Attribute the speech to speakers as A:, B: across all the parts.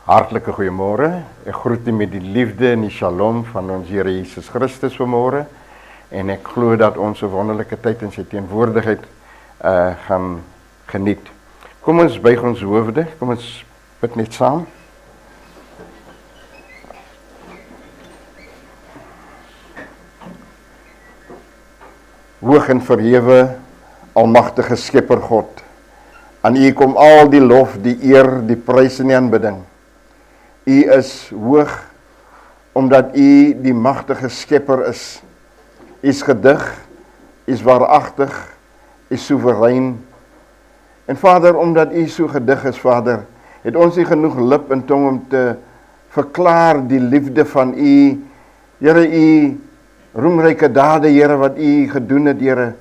A: Hartlike goeiemôre. Ek groet u met die liefde en die shalom van ons Here Jesus Christus vanmôre. En ek glo dat ons 'n wonderlike tyd in sy teenwoordigheid gaan geniet. Kom ons buig ons hoofde. Kom ons bid net saam. Hoog en verhewe, almagtige Skepper God, aan U kom al die lof, die eer, die prys en die aanbidding. U is hoog, omdat U die magtige Skepper is. U is gedig, U is waaragtig, U is soewerein. En Vader, omdat U so gedig is, Vader, het ons nie genoeg lip en tong om te verklaar die liefde van U. Here, U roemryke dade, Here, wat U gedoen het, Here.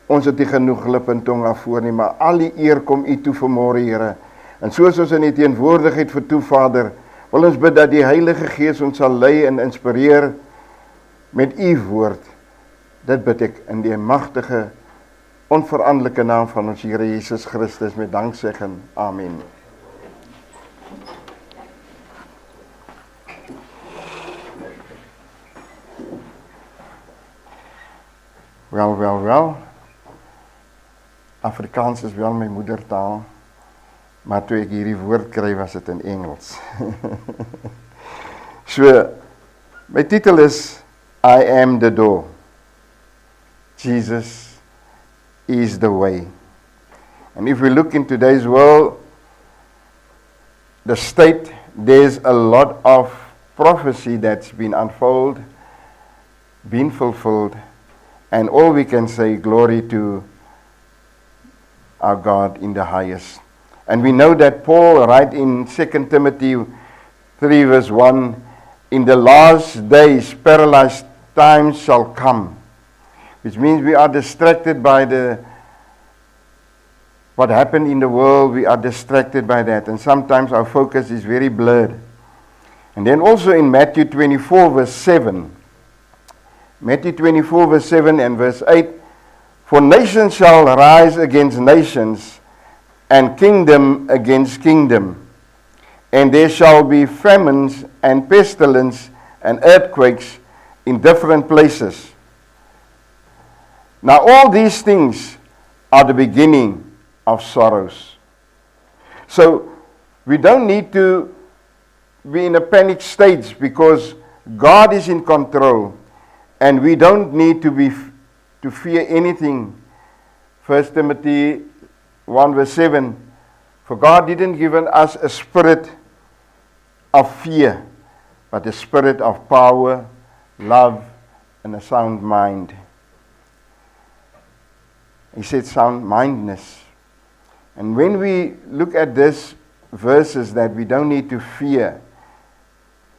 A: Ons het nie genoeg lip en tong daarvoor nie, maar al die eer kom U toe vanmôre, Here. En soos ons in die teenwoordigheid vertoef, Vader, wil ons bid dat die Heilige Gees ons sal lei en inspireer met U woord. Dit bid ek in die magtige, onveranderlike naam van ons Here Jesus Christus met danksegging. Amen. Wel. Afrikaans is wel my moedertaal, maar toe ek hierdie woord kry, was dit in Engels. So, my titel is I am the door. Jesus is the way. And if we look in today's world, the state, there's a lot of prophecy that's been unfolded, been fulfilled, and all we can say, glory to our God in the highest. And we know that Paul, right in 2 Timothy 3 verse 1, in the last days, perilous times shall come. Which means we are distracted by what happened in the world. We are distracted by that. And sometimes our focus is very blurred. And then also in Matthew 24 verse 7. Matthew 24 verse 7 and verse 8. For nation shall rise against nations, and kingdom against kingdom. And there shall be famines and pestilence and earthquakes in different places. Now all these things are the beginning of sorrows. So we don't need to be in a panic stage because God is in control, and we don't need to fear anything. 1 Timothy 1 verse 7, for God didn't give us a spirit of fear, but a spirit of power, love, and a sound mind. He said sound-mindedness. And when we look at this verses, that we don't need to fear,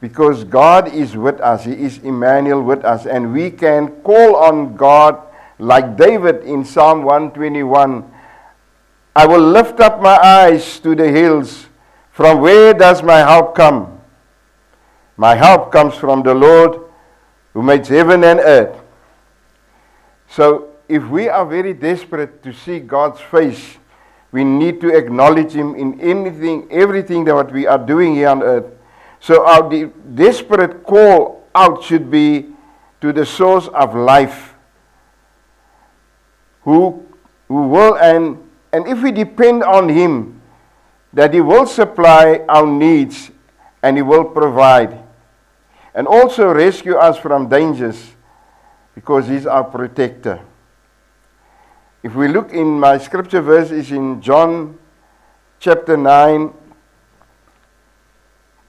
A: because God is with us. He is Emmanuel with us, and we can call on God like David in Psalm 121. I will lift up my eyes to the hills. From where does my help come? My help comes from the Lord who makes heaven and earth. So if we are very desperate to see God's face, we need to acknowledge Him in everything that we are doing here on earth. So our desperate call out should be to the source of life, who will, and if we depend on Him, that He will supply our needs and He will provide, and also rescue us from dangers, because He's our protector. If we look in my scripture verse, is in John chapter 9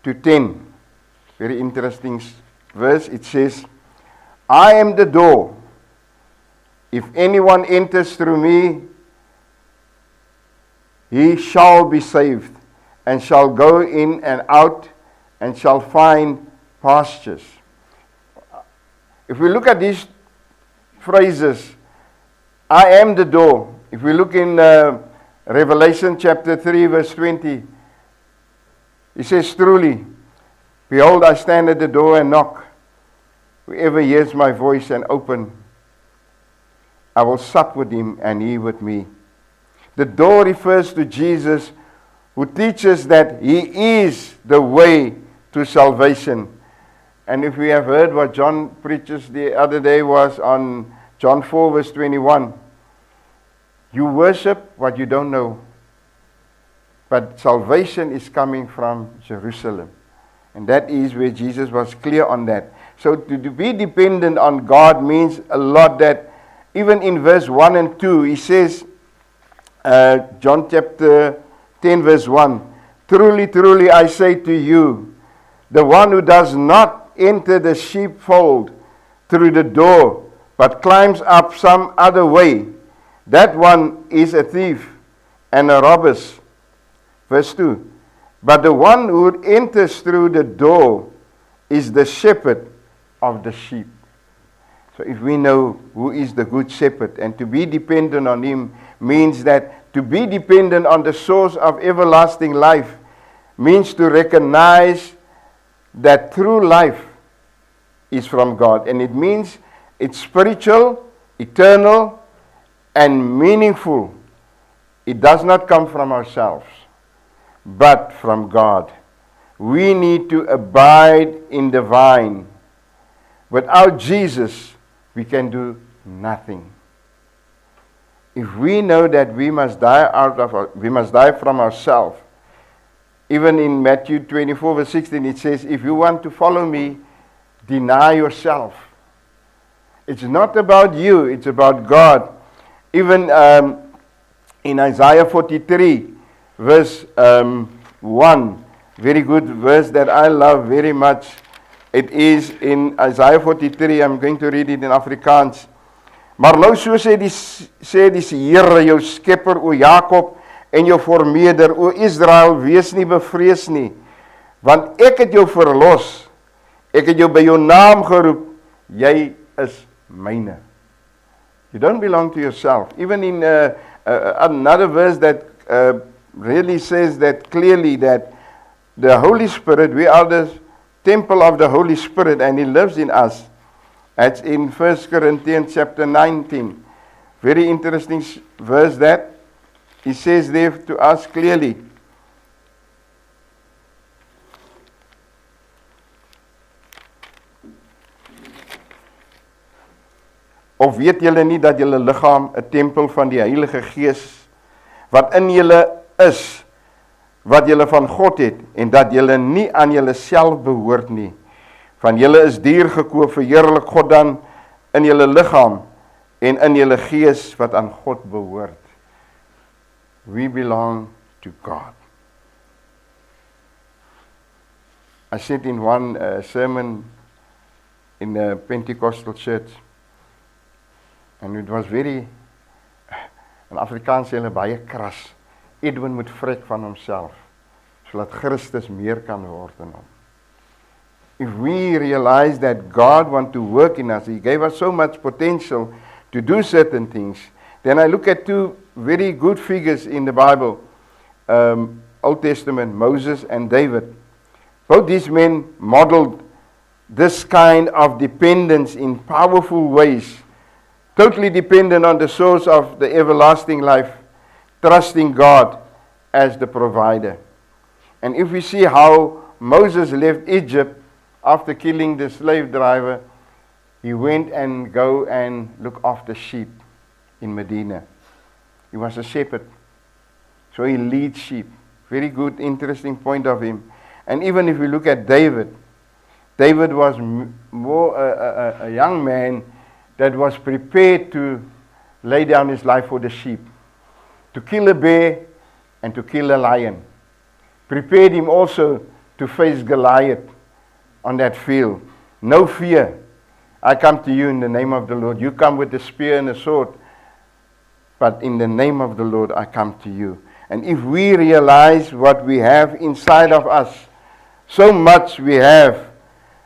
A: to 10. Very interesting verse. It says, I am the door. If anyone enters through me, he shall be saved, and shall go in and out, and shall find pastures. If we look at these phrases, I am the door. If we look in Revelation chapter 3 verse 20, it says, truly, behold, I stand at the door and knock. Whoever hears my voice and open, I will sup with him and he with me. The door refers to Jesus, who who teaches that He is the way to salvation. And if we have heard what John preaches the other day was on John 4 verse 21. You worship what you don't know. But salvation is coming from Jerusalem. And that is where Jesus was clear on that. So to be dependent on God means a lot. That even in verse 1 and 2, he says, John chapter 10 verse 1, truly, truly I say to you, the one who does not enter the sheepfold through the door, but climbs up some other way, that one is a thief and a robber. Verse 2, but the one who enters through the door is the shepherd of the sheep. So if we know who is the good shepherd, and to be dependent on Him means that to be dependent on the source of everlasting life means to recognize that true life is from God. And it means it's spiritual, eternal, and meaningful. It does not come from ourselves, but from God. We need to abide in the vine. Without Jesus, we can do nothing. If we know that we must die from ourselves, even in Matthew 24 verse 16, it says, if you want to follow me, deny yourself. It's not about you, it's about God. Even in Isaiah 43, verse 1, very good verse that I love very much. It is in Isaiah 43, I'm going to read it in Afrikaans. Maar nou so sê die Here, jou skepper, o Jakob, en jou vormeder, o Israel, wees nie bevrees nie, want ek het jou verlos, ek het jou by jou naam geroep, jy is myne. You don't belong to yourself. Even in another verse that really says that clearly, that the Holy Spirit, we are the temple of the Holy Spirit, and He lives in us. It's in 1 Corinthians chapter 19. Very interesting verse that he says there to us clearly. Of weet julle nie dat julle liggaam 'n tempel van die Heilige Gees wat in julle is, wat julle van God het, en dat julle nie aan julle self behoort nie. Van julle is duur gekoop, verheerlik God dan in julle liggaam en in julle gees wat aan God behoort. We belong to God. I said in one sermon in a Pentecostal church, and it was very, in Afrikaans sê hulle baie kras, Edwin moet vrek van homself, sodat Christus meer kan word in hom. If we realize that God wants to work in us, He gave us so much potential to do certain things, then I look at two very good figures in the Bible, Old Testament, Moses and David. Both these men modeled this kind of dependence in powerful ways, totally dependent on the source of the everlasting life, trusting God as the provider. And if we see how Moses left Egypt after killing the slave driver, he went and go and look after sheep in Medina. He was a shepherd, so he leads sheep. Very good, interesting point of him. And even if we look at David, David was more a young man that was prepared to lay down his life for the sheep, to kill a bear and to kill a lion. Prepared him also to face Goliath on that field. No fear. I come to you in the name of the Lord. You come with a spear and a sword, but in the name of the Lord I come to you. And if we realize what we have inside of us, so much we have,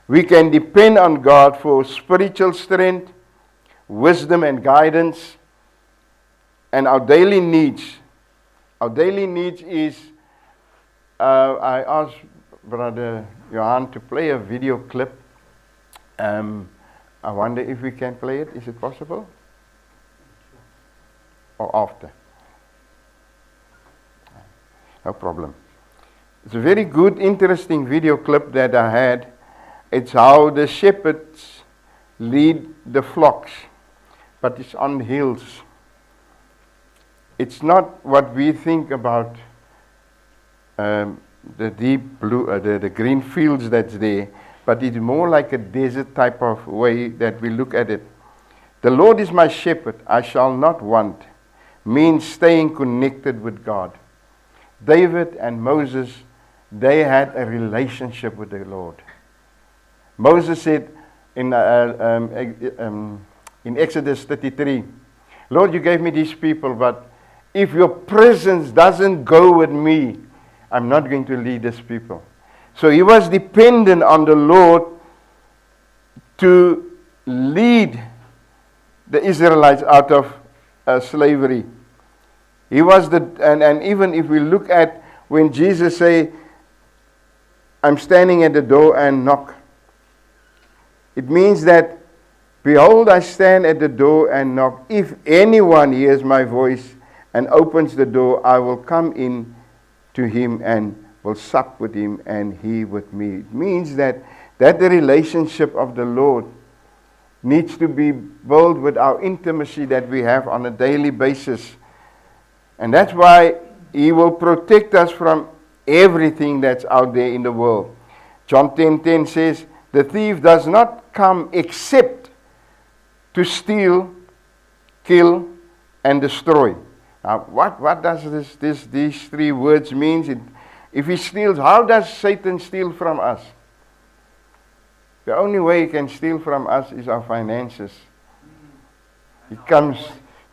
A: we can depend on God for spiritual strength, wisdom and guidance, and our daily needs. Our daily needs is, I asked Brother Johan to play a video clip. I wonder if we can play it. Is it possible? Or after? No problem. It's a very good, interesting video clip that I had. It's how the shepherds lead the flocks, but it's on hills. It's not what we think about the deep blue, the green fields that's there, but it's more like a desert type of way that we look at it. The Lord is my shepherd, I shall not want, means staying connected with God. David and Moses, they had a relationship with the Lord. Moses said in Exodus 33, Lord, you gave me these people, but if your presence doesn't go with me, I'm not going to lead these people. So he was dependent on the Lord to lead the Israelites out of slavery. He was and even if we look at when Jesus say, I'm standing at the door and knock. It means that, behold, I stand at the door and knock. If anyone hears my voice and opens the door, I will come in to him and will sup with him and he with me. It means that the relationship of the Lord needs to be built with our intimacy that we have on a daily basis. And that's why he will protect us from everything that's out there in the world. John 10:10 says, the thief does not come except to steal, kill, and destroy. Now, what does these three words mean? If he steals, how does Satan steal from us? The only way he can steal from us is our finances. He comes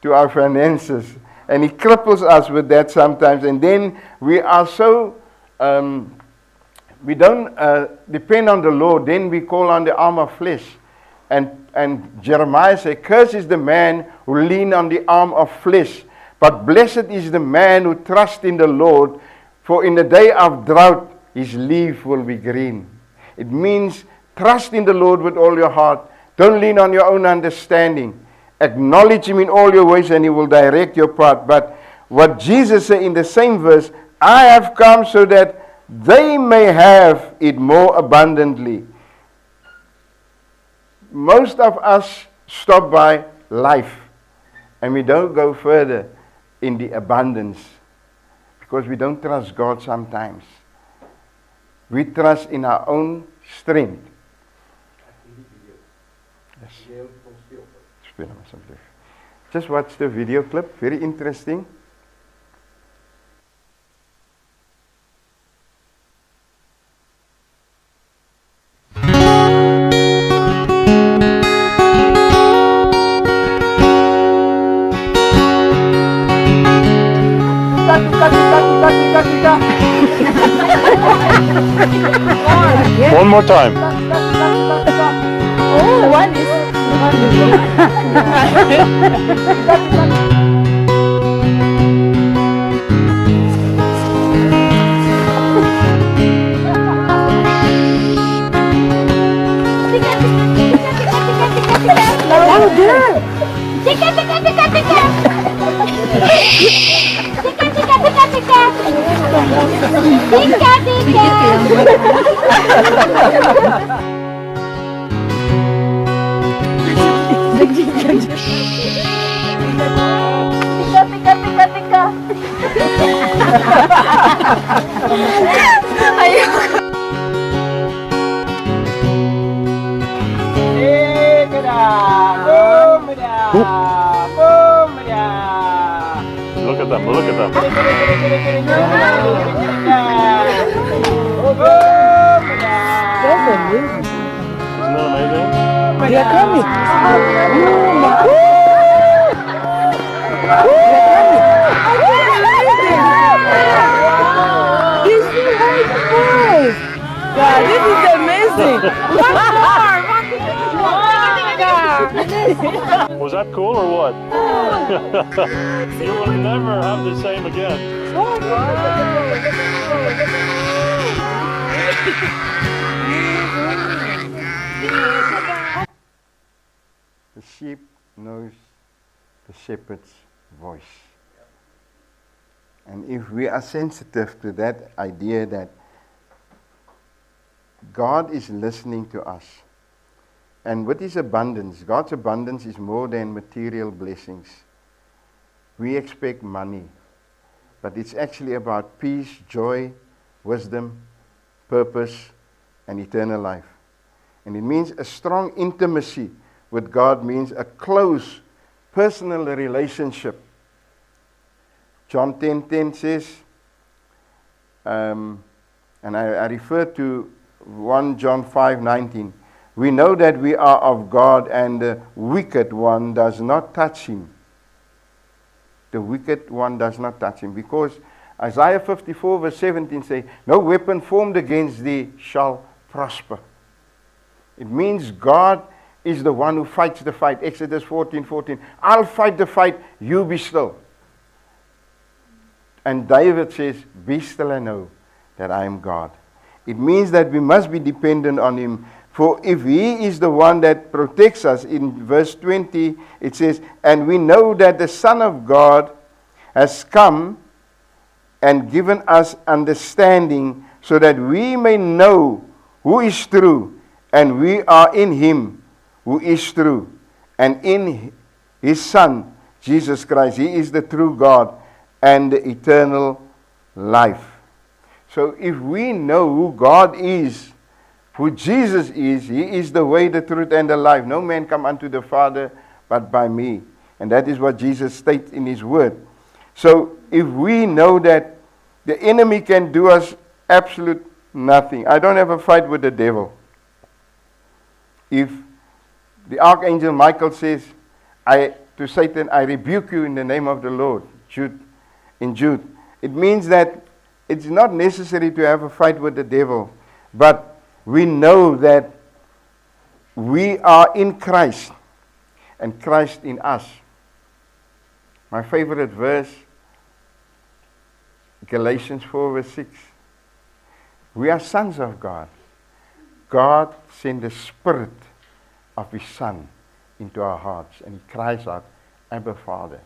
A: to our finances and he cripples us with that sometimes. And then we are so, we don't depend on the Lord. Then we call on the arm of flesh. And Jeremiah said, cursed is the man who lean on the arm of flesh. But blessed is the man who trusts in the Lord. For in the day of drought, his leaf will be green. It means trust in the Lord with all your heart. Don't lean on your own understanding. Acknowledge him in all your ways and he will direct your path. But what Jesus said in the same verse, I have come so that they may have it more abundantly. Most of us stop by life and we don't go further in the abundance because we don't trust God sometimes. We trust in our own strength. Yes. Just watch the video clip, very interesting.
B: One more time.
C: Oh, one is.
D: Oh, good.
C: Tika, tika, tika, tika. Tika, tika, tika, tika. Tika, tika. Tika, tika, tika. Ayun.
B: Look at them, look at them.
D: That's amazing.
B: Isn't that amazing?
D: They are coming. God, this is amazing.
B: Was that cool or what? You will never have the same again.
A: The sheep knows the shepherd's voice. And if we are sensitive to that idea that God is listening to us. And with His abundance, God's abundance is more than material blessings. We expect money, but it's actually about peace, joy, wisdom, purpose, and eternal life. And it means a strong intimacy with God means a close personal relationship. John 10:10 says, and I refer to 1 John 5:19. We know that we are of God, and the wicked one does not touch him. The wicked one does not touch him, because Isaiah 54 verse 17 says, no weapon formed against thee shall prosper. It means God is the one who fights the fight. Exodus 14:14. I'll fight the fight, you be still. And David says, be still and know that I am God. It means that we must be dependent on Him. For if He is the one that protects us, in verse 20 it says, and we know that the Son of God has come and given us understanding, so that we may know who is true, and we are in Him who is true, and in His Son, Jesus Christ. He is the true God and the eternal life. So if we know who God is, who Jesus is, He is the way, the truth, and the life. No man come unto the Father but by me. And that is what Jesus states in His word. So if we know that the enemy can do us absolute nothing. I don't have a fight with the devil. If the Archangel Michael says to Satan, I rebuke you in the name of the Lord, in Jude, it means that it's not necessary to have a fight with the devil, but we know that we are in Christ and Christ in us. My favorite verse, Galatians 4 verse 6. We are sons of God. God sent the Spirit of His Son into our hearts, and He cries out, Abba, Father.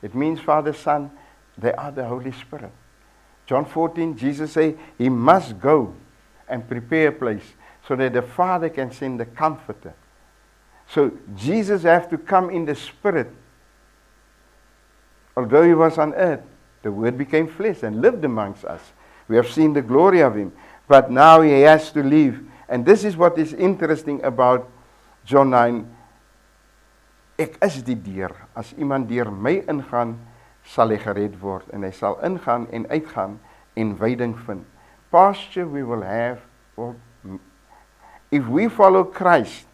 A: It means Father, Son, they are the Holy Spirit. John 14, Jesus said, He must go and prepare a place so that the Father can send the Comforter. So Jesus has to come in the Spirit. Although He was on earth, the Word became flesh and lived amongst us. We have seen the glory of Him. But now He has to leave. And this is what is interesting about John 9. Ek is die deur. As iemand deur my ingaan, sal hy gered word. En hy sal ingaan en uitgaan en veiding vind. Pasture we will have. If we follow Christ,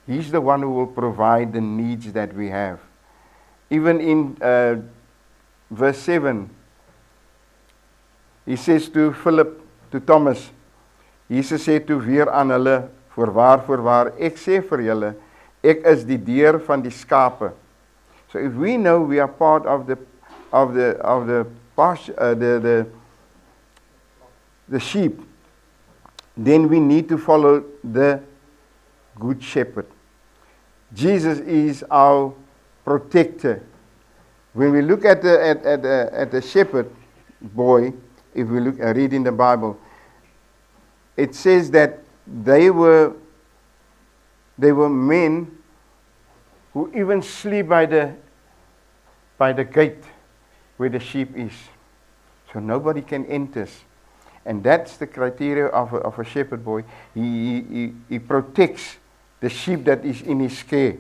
A: He's the one who will provide the needs that we have. Even in verse 7, He says to Philip, to Thomas, Jesus sê toe weer aan hulle, voorwaar, ek sê vir julle, ek is die deur van die skape. So if we know we are part of the sheep, then we need to follow the good shepherd. Jesus is our protector. When we look at the shepherd boy, if we read in the Bible, it says that they were men who even sleep by the gate where the sheep is. So nobody can enter. And that's the criteria of a shepherd boy. He protects the sheep that is in his care.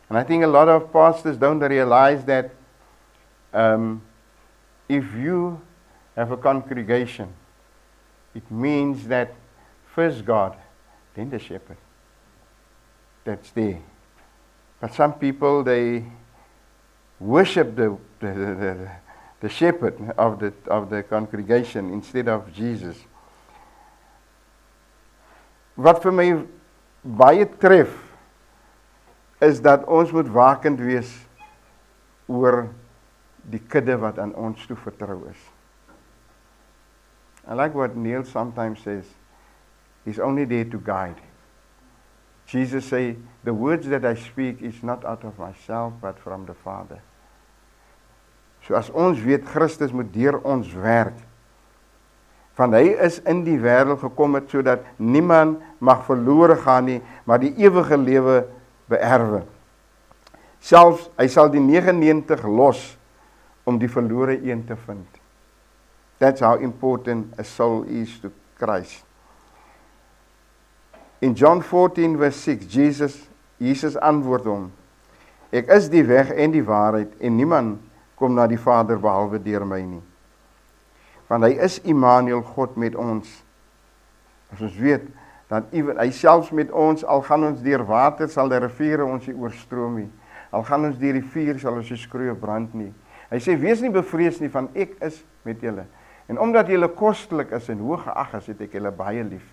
A: And I think a lot of pastors don't realize that if you have a congregation, it means that first God, then the shepherd. That's there. But some people, they worship the shepherd of the congregation instead of Jesus. Wat vir my baie tref, is dat ons moet wakend wees oor die kudde wat aan ons toe vertrou is. I like what Neil sometimes says. He's only there to guide. Jesus say, the words that I speak is not out of myself, but from the Father. So as ons weet, Christus moet deur ons werk. Want hy is in die wêreld gekom het sodat niemand mag verlore gaan nie, maar die ewige lewe beerwe. Selfs hy sal die 99 los om die verlore een te vind. That's how important a soul is to Christ. In John 14 verse 6, Jesus antwoord hom, ek is die weg en die waarheid en niemand kom na die Vader behalwe deur my nie. Want hy is Immanuel, God met ons. As ons weet, dat hy selfs met ons, al gaan ons deur water, sal die riviere ons nie oorstroom nie. Al gaan ons deur die vuur, sal ons nie skreeu brand nie. Hy sê, wees nie bevrees nie, van ek is met julle. En omdat julle kostelik is en hoog geag is, het ek julle baie lief.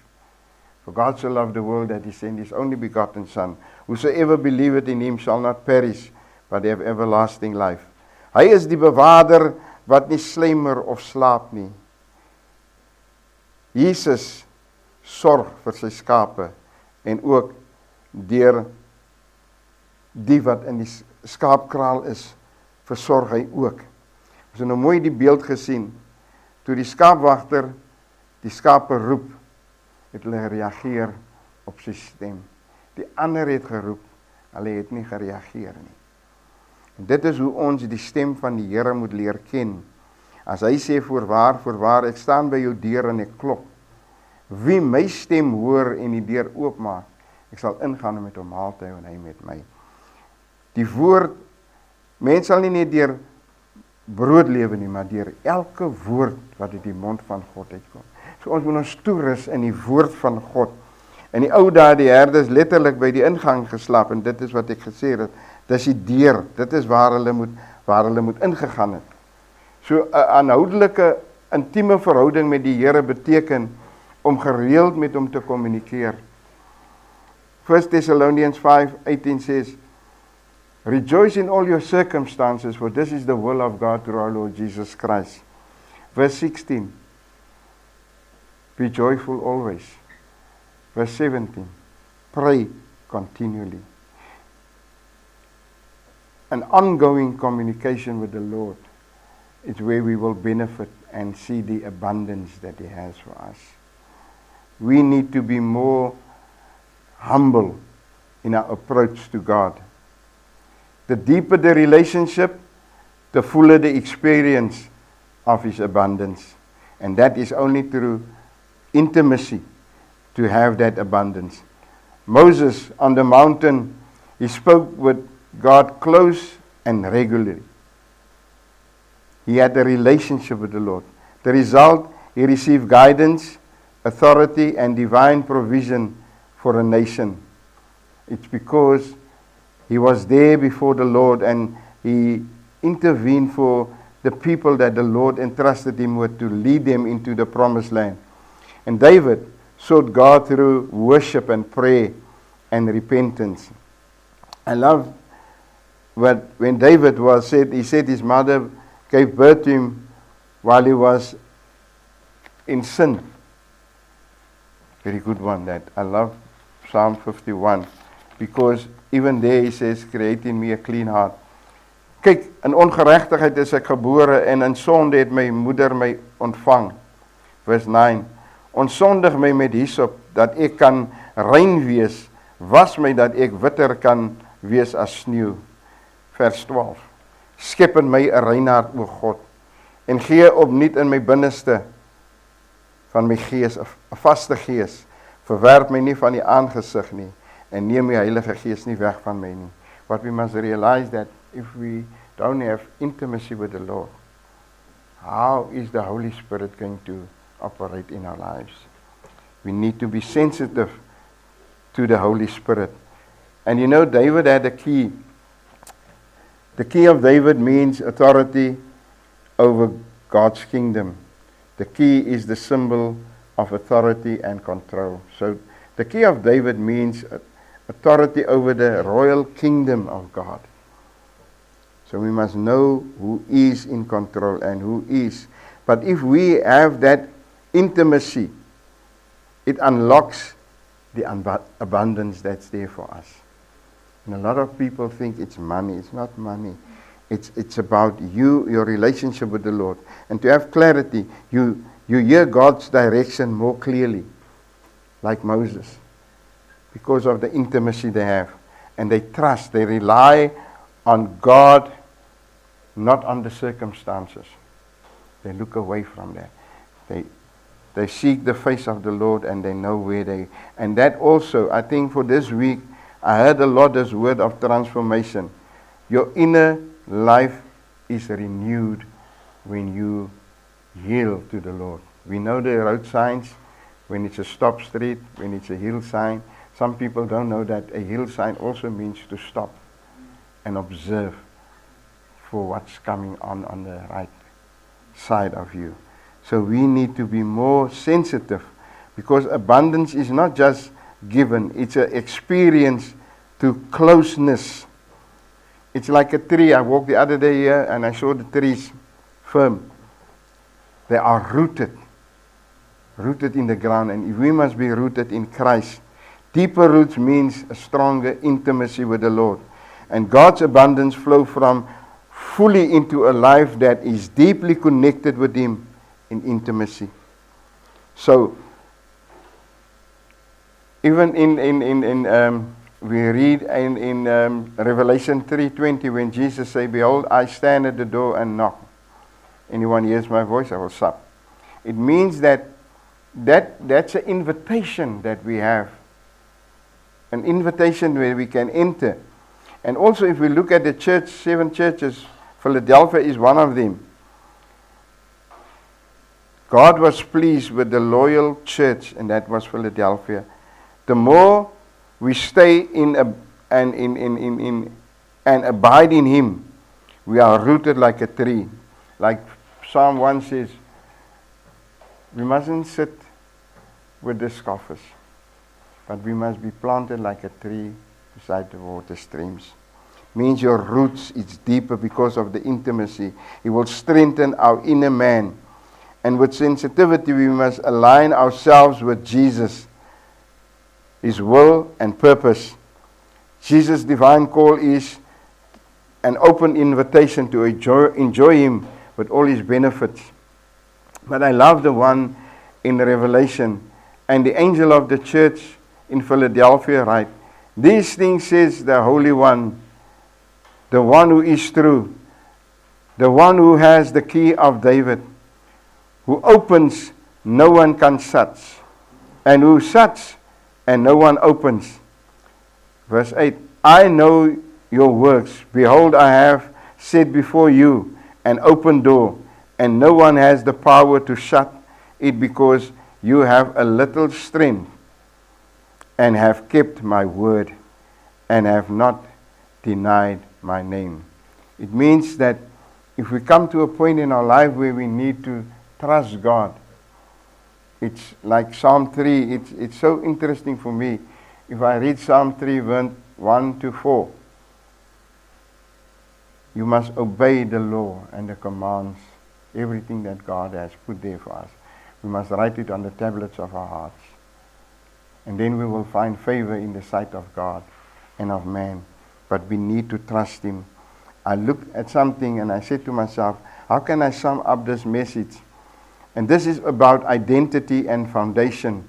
A: For God so loved the world that he sent his only begotten Son. Whosoever believeth in him shall not perish, but have everlasting life. Hy is die bewaarder wat nie slymer of slaap nie. Jesus sorg vir sy skape en ook deur die wat in die skaapkraal is, versorg hy ook. Ons het nou mooi die beeld gesien, toe die skaapwagter die skape roep, het hulle gereageer op sy stem. Die ander het geroep, hulle het nie gereageer nie. En dit is hoe ons die stem van die Here moet leer ken. As hy sê, voorwaar, ek staan by jou deur en ek klop. Wie my stem hoor en die deur oopmaak, ek sal ingaan met hom maaltyd en hy met my. Die woord, mens sal nie net deur brood lewe nie, maar deur elke woord wat uit die mond van God uitkom. So ons moet ons toerus in die woord van God. In die ou dae, die herders letterlik by die ingang geslaap, en dit is wat ek gesê het, dis die deur, dit is waar hulle moet ingegaan het. So 'n aanhoudelike, intieme verhouding met die Here beteken om gereeld met hom te kommunikeer. 1 Thessalonians 5:18 says, rejoice in all your circumstances, for this is the will of God through our Lord Jesus Christ. Verse 16, be joyful always. Verse 17, pray continually. An ongoing communication with the Lord is where we will benefit and see the abundance that He has for us. We need to be more humble in our approach to God. The deeper the relationship, the fuller the experience of His abundance. And that is only through intimacy to have that abundance. Moses on the mountain, he spoke with God close and regularly. He had a relationship with the Lord. The result, he received guidance, authority, and divine provision for a nation. It's because he was there before the Lord and he intervened for the people that the Lord entrusted him with to lead them into the promised land. And David sought God through worship and prayer and repentance. I love when David he said his mother gave birth to him while he was in sin. Very good one, that. I love Psalm 51, because even there he says, create in me a clean heart. Kyk, in ongeregtigheid is ek gebore en in sonde het my moeder my ontvang. Vers 9, ontsondig my met hyssop, dat ek kan rein wees, was my dat ek witter kan wees as sneeu. Vers 12, skep in my 'n rein hart, o God, en gee opnuut in my binneste van my gees, 'n vaste gees, verwerp my nie van die aangesig nie, en neem die Heilige Gees nie weg van my nie. But we must realize that if we don't have intimacy with the Lord, how is the Holy Spirit going to operate in our lives? We need to be sensitive to the Holy Spirit. And you know, David had a key. The key of David means authority over God's kingdom. The key is the symbol of authority and control. So the key of David means authority over the royal kingdom of God. So we must know who is in control and who is. But if we have that intimacy, it unlocks the abundance that's there for us. And a lot of people think it's money. It's not money. It's about you, your relationship with the Lord. And to have clarity, you You hear God's direction more clearly, like Moses, because of the intimacy they have. And they trust, they rely on God, not on the circumstances. They look away from that. They seek the face of the Lord, and they know where they... And that also, I think for this week, I heard a lot this word of transformation. Your inner life is renewed when you yield to the Lord. We know the road signs, when it's a stop street, when it's a hill sign. Some people don't know that a hill sign also means to stop and observe for what's coming on the right side of you. So we need to be more sensitive, because abundance is not just given, it's an experience to closeness. It's like a tree. I walked the other day here and I saw the trees firm. They are rooted in the ground, and we must be rooted in Christ. Deeper roots means a stronger intimacy with the Lord. And God's abundance flow from fully into a life that is deeply connected with Him in intimacy. So, even we read in Revelation 3:20, when Jesus said, "Behold, I stand at the door and knock. Anyone hears my voice, I will sup." It means that's an invitation that we have. An invitation where we can enter. And also, if we look at the church, 7 churches, Philadelphia is one of them. God was pleased with the loyal church, and that was Philadelphia. The more we stay and abide in Him, we are rooted like a tree. Like Psalm 1 says, we mustn't sit with the scoffers, but we must be planted like a tree beside the water streams. Means your roots is deeper because of the intimacy. It will strengthen our inner man. And with sensitivity, we must align ourselves with Jesus, His will and purpose. Jesus' divine call is an open invitation to enjoy Him with all His benefits. But I love the one in Revelation. And the angel of the church in Philadelphia writes, "These things says the Holy One, the one who is true, the one who has the key of David, who opens, no one can shut, and who shuts, and no one opens." Verse 8, "I know your works. Behold, I have set before you an open door, and no one has the power to shut it, because you have a little strength, and have kept my word, and have not denied my name." It means that if we come to a point in our life where we need to trust God, it's like Psalm 3. It's so interesting for me. If I read Psalm 3, verse 1 to 4, you must obey the law and the commands, everything that God has put there for us. We must write it on the tablets of our hearts. And then we will find favor in the sight of God and of man. But we need to trust Him. I looked at something and I said to myself, how can I sum up this message? And this is about identity and foundation.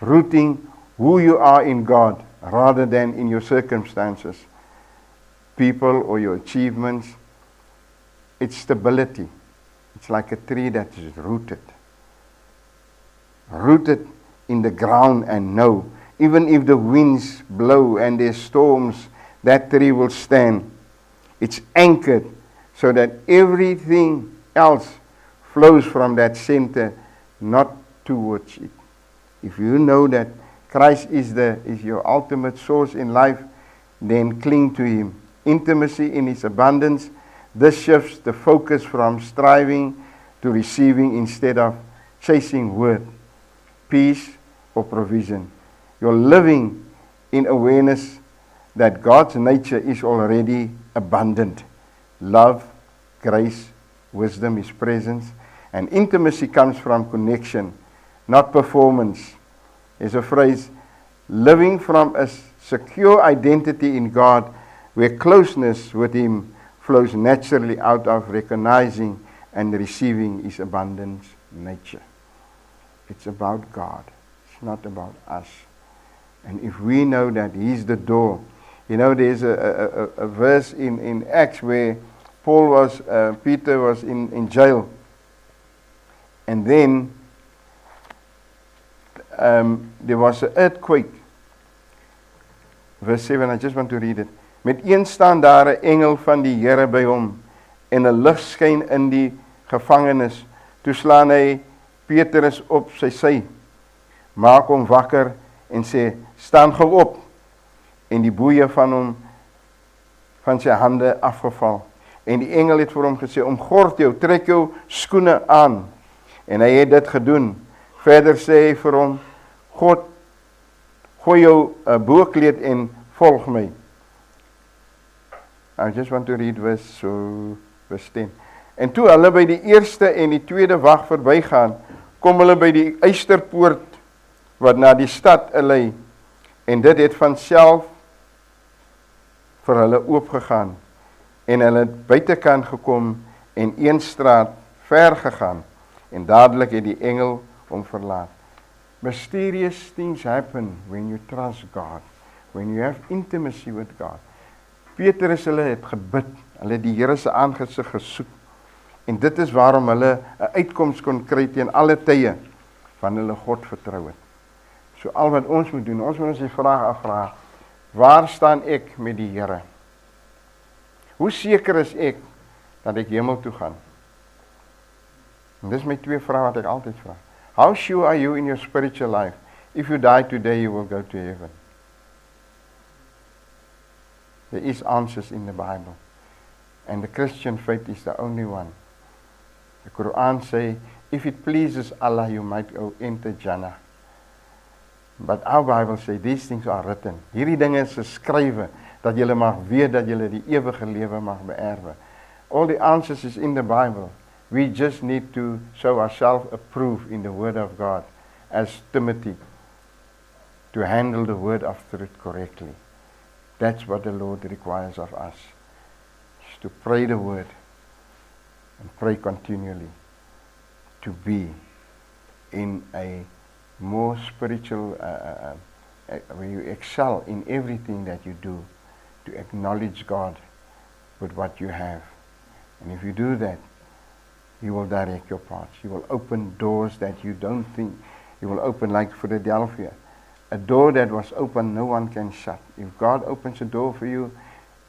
A: Rooting who you are in God rather than in your circumstances, people, or your achievements. It's stability. It's like a tree that is rooted. Rooted in the ground, and know, even if the winds blow and there's storms, that tree will stand. It's anchored so that everything else flows from that center, not towards it. If you know that Christ is your ultimate source in life, then cling to Him. Intimacy in His abundance. This shifts the focus from striving to receiving instead of chasing worth, peace, or provision. You're living in awareness that God's nature is already abundant. Love, grace, wisdom, His presence. And intimacy comes from connection, not performance. There's a phrase, living from a secure identity in God, where closeness with Him flows naturally out of recognizing and receiving His abundant nature. It's about God. It's not about us. And if we know that He's the door, you know, there's a verse in Acts where Peter was in jail. And then there was an earthquake. Verse 7, I just want to read it. Met een staan daar 'n engel van die Here by hom, en 'n lig skyn in die gevangenis. Toe slaan hy Petrus op sy sy, maak hom wakker en sê, staan gou op. En die boeie van hom, van sy hande afgeval. En die engel het vir hom gesê, omgord jou, trek jou skoene aan. En hy het dit gedoen. Verder sê hy vir hom, God, gooi jou boekleed en volg my. I just want to read verse 10. En toe hulle by die eerste en die tweede wag verbygaan, kom hulle by die Eysterpoort wat na die stad lei, en dit het van self vir hulle oopgegaan, en hulle het buitekant gekom en een straat ver gegaan, en dadelik het die engel hom verlaat. Mysterious things happen when you trust God, when you have intimacy with God. Petrus, hulle het gebid, hulle het die Here se aangesig gesoek, en dit is waarom hulle 'n uitkoms kon kry teen alle tye, van hulle God vertrou het. So al wat ons moet doen, ons moet ons die vraag afvra, waar staan ek met die Here? Hoe seker is ek dat ek hemel toe gaan? En dis my twee vrae wat ek altyd vra. How sure are you in your spiritual life? If you die today, you will go to heaven. There is answers in the Bible. And the Christian faith is the only one. The Quran say, if it pleases Allah, you might go enter Jannah. But our Bible say, these things are written. Hierdie dinge is geskrywe, dat julle mag weet dat julle die ewige lewe mag beerwe. All the answers is in the Bible. We just need to show ourselves approved in the Word of God, as Timothy, to handle the Word of truth correctly. That's what the Lord requires of us, is to pray the Word and pray continually, to be in a more spiritual, where you excel in everything that you do, to acknowledge God with what you have. And if you do that, He will direct your paths. He will open doors that you don't think. He will open, like Philadelphia. A door that was open, no one can shut. If God opens a door for you,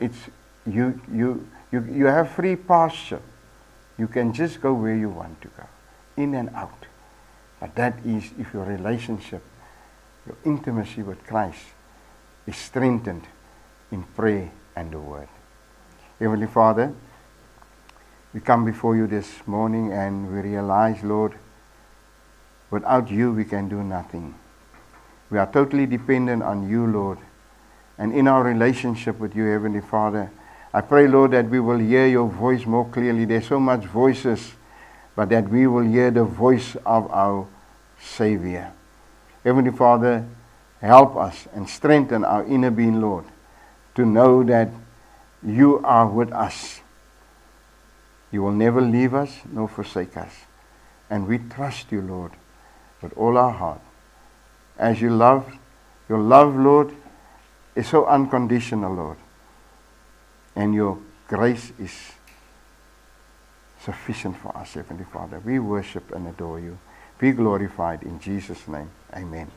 A: it's you have free pasture. You can just go where you want to go, in and out. But that is if your relationship, your intimacy with Christ is strengthened in prayer and the Word. Heavenly Father, we come before you this morning and we realize, Lord, without you we can do nothing. We are totally dependent on you, Lord. And in our relationship with you, Heavenly Father, I pray, Lord, that we will hear your voice more clearly. There's so much voices, but that we will hear the voice of our Savior. Heavenly Father, help us and strengthen our inner being, Lord, to know that you are with us. You will never leave us nor forsake us. And we trust you, Lord, with all our heart. As you love, your love, Lord, is so unconditional, Lord. And your grace is sufficient for us, Heavenly Father. We worship and adore you. Be glorified in Jesus' name. Amen.